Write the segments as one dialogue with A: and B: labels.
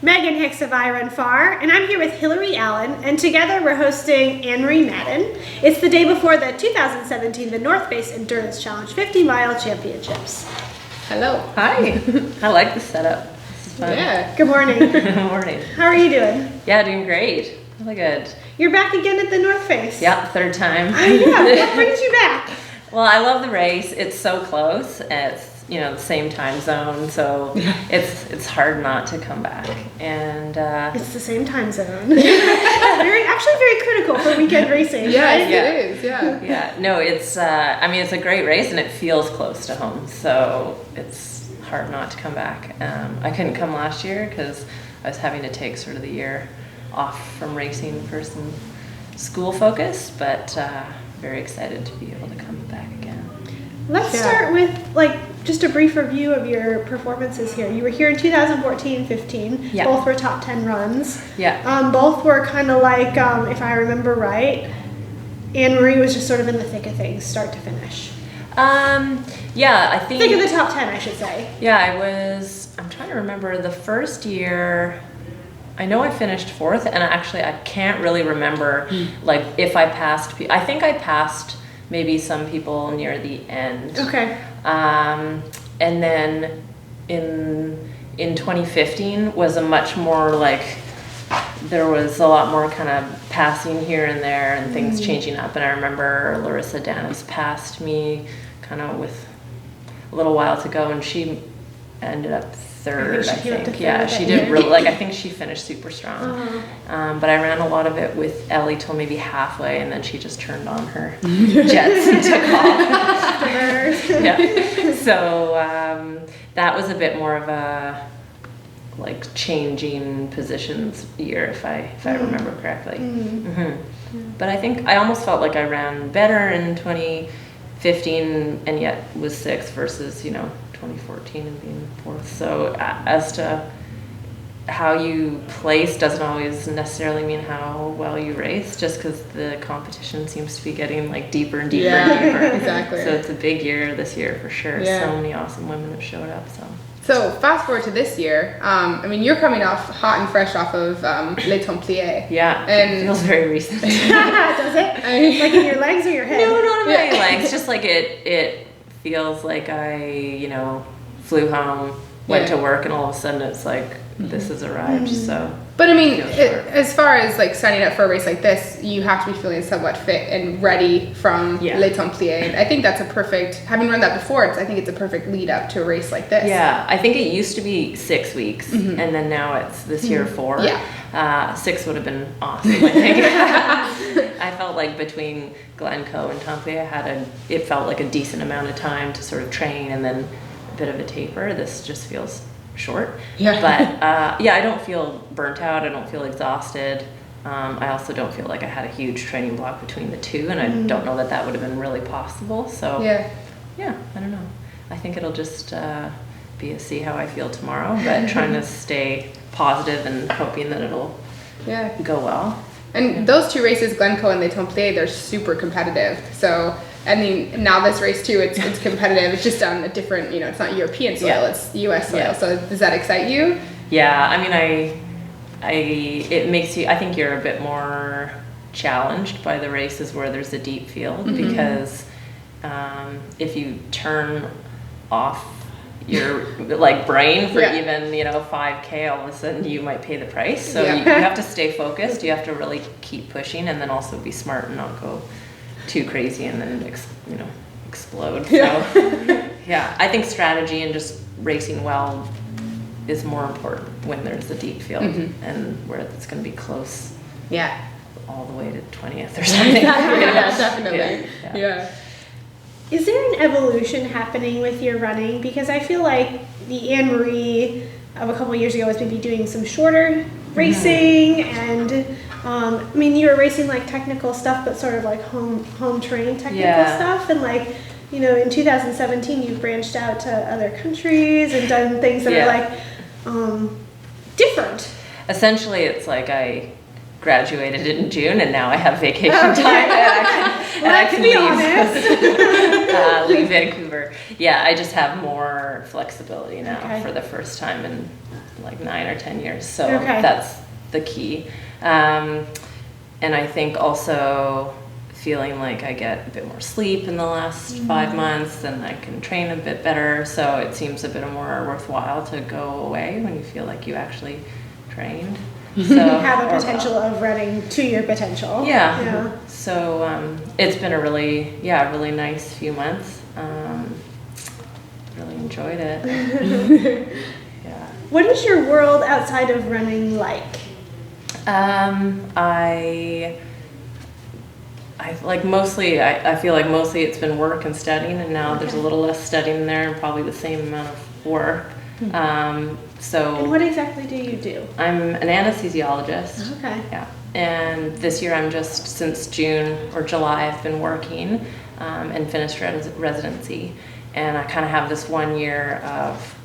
A: Megan Hicks of I Run Far, and I'm here with Hillary Allen, and together we're hosting Anne-Marie Madden. It's the day before the 2017 The North Face Endurance Challenge 50-mile championships.
B: Hello.
C: Hi. I like the setup. This is fun.
B: Yeah.
A: Good morning.
C: Good morning.
A: How are you doing?
C: Yeah, doing great. Really good.
A: You're back again at the North Face.
C: Yeah, third time.
A: Yeah, what brings you back?
C: Well, I love the race. It's so close. It's, the same time zone, so it's hard not to come back. And
A: it's the same time zone. Very critical for weekend racing.
B: Yes,
A: right?
B: it is. Yeah.
C: Yeah. No, it's it's a great race and it feels close to home, so it's hard not to come back. I couldn't come last year because I was having to take sort of the year off from racing for some school focus, but very excited to be able to come back again.
A: Let's start with just a brief review of your performances here. You were here in 2014-15.
C: Yeah.
A: Both were top 10 runs.
C: Yeah.
A: Both were kind of if I remember right, Anne-Marie was just sort of in the thick of things, start to finish.
C: Yeah, I think...
A: Thick of the top 10, I should say.
C: Yeah, I'm trying to remember the first year... I know I finished fourth, and actually I can't really remember if I passed... I think I passed maybe some people near the end.
A: Okay.
C: And then in 2015 was a much more there was a lot more kind of passing here and there and things changing up. And I remember Larissa Danis passed me kind of with a little while to go, and she ended up third, I think. Yeah, she did really, I think she finished super strong. But I ran a lot of it with Ellie till maybe halfway, and then she just turned on her jets and took off. Yeah. So that was a bit more of a changing positions year, if I remember correctly. But I think I almost felt like I ran better in 2015 and yet was sixth versus 2014 and being fourth. So as to how you place doesn't always necessarily mean how well you race, just because the competition seems to be getting deeper and deeper and deeper.
B: Exactly.
C: So it's a big year this year for sure.
B: Yeah.
C: So many awesome women have showed up.
B: So fast forward to this year. You're coming off hot and fresh off of Les Templiers.
C: Yeah,
B: and
C: it feels very recent.
A: Does it? In your legs or your head?
C: No, not in my legs. Just it feels like I, flew home, went to work, and all of a sudden it's this has arrived. So.
B: But as far as signing up for a race like this, you have to be feeling somewhat fit and ready from Les Templiers. And I think that's having run that before, I think it's a perfect lead up to a race like this.
C: Yeah, I think it used to be 6 weeks, and then now it's this year 4.
B: Yeah.
C: 6 would have been awesome, I think. I felt like between Glencoe and Templiers it felt like a decent amount of time to sort of train and then a bit of a taper. This just feels short.
B: Yeah.
C: But I don't feel burnt out. I don't feel exhausted. I also don't feel like I had a huge training block between the two, and I don't know that would have been really possible. So I don't know. I think it'll just be a see how I feel tomorrow, but trying to stay positive and hoping that it'll go well.
B: And those two races, Glencoe and Les Templiers, they're super competitive. So now this race too, it's competitive. It's just on a different, it's not European soil, it's US soil. Yeah. So does that excite you?
C: Yeah, it makes you, I think you're a bit more challenged by the races where there's a deep field, because if you turn off your brain for even 5K, all of a sudden you might pay the price. So you have to stay focused. You have to really keep pushing, and then also be smart and not go too crazy and then explode. So I think strategy and just racing well is more important when there's a deep field and where it's going to be close.
B: Yeah.
C: All the way to 20th or something.
B: Yeah, definitely. Yeah.
A: Is there an evolution happening with your running? Because I feel like the Anne-Marie of a couple of years ago was maybe doing some shorter racing, and you were racing technical stuff, but sort of home trained technical stuff, and in 2017 you've branched out to other countries and done things that are different.
C: Essentially, it's I graduated in June, and now I have vacation time, and I can leave Vancouver. Yeah, I just have more flexibility now for the first time in like 9 or 10 years. So that's the key. And I think also feeling like I get a bit more sleep in the last 5 months, and I can train a bit better. So it seems a bit more worthwhile to go away when you feel like you actually trained. So
A: have a potential of running to your potential.
C: Yeah. So it's been a really nice few months. Really enjoyed it. Yeah.
A: What is your world outside of running like?
C: I like mostly, I feel like mostly it's been work and studying, and now there's a little less studying there and probably the same amount of work. So.
A: And what exactly do you do?
C: I'm an anesthesiologist.
A: Okay.
C: Yeah. And this year I'm just, since June or July, I've been working and finished residency. And I kind of have this 1 year of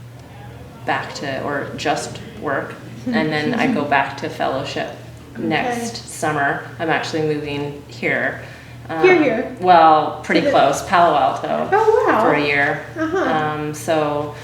C: back to, or just work. And then I go back to fellowship next summer. I'm actually moving here.
A: Here?
C: Well, pretty close, Palo Alto.
A: Oh, wow.
C: For a year. So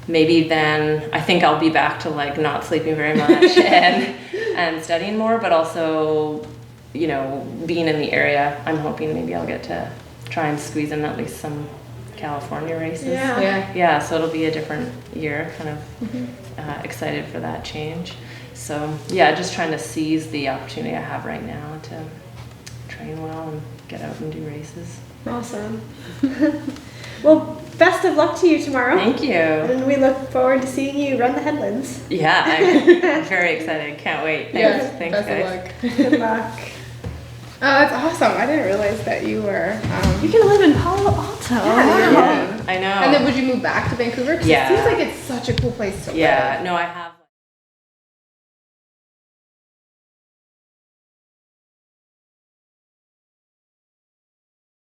C: maybe then I think I'll be back to like not sleeping very much and studying more, but also, you know, being in the area, I'm hoping maybe I'll get to try and squeeze in at least some California races. Yeah, so it'll be a different year, kind of excited for that change. So yeah, just trying to seize the opportunity I have right now to train well and get out and do races.
A: Awesome. Well, best of luck to you tomorrow.
C: Thank you.
A: And we look forward to seeing you run the headlands.
C: Yeah, I'm very excited. Can't wait. Thanks, thanks
B: best
C: guys.
B: of luck.
A: Good luck.
B: Oh, that's awesome. I didn't realize that you were.
A: You can live in Palo Alto.
C: Yeah, I know.
B: And then would you move back to Vancouver? 'Cause it seems like it's such a cool place to live.
C: Yeah, no, I have.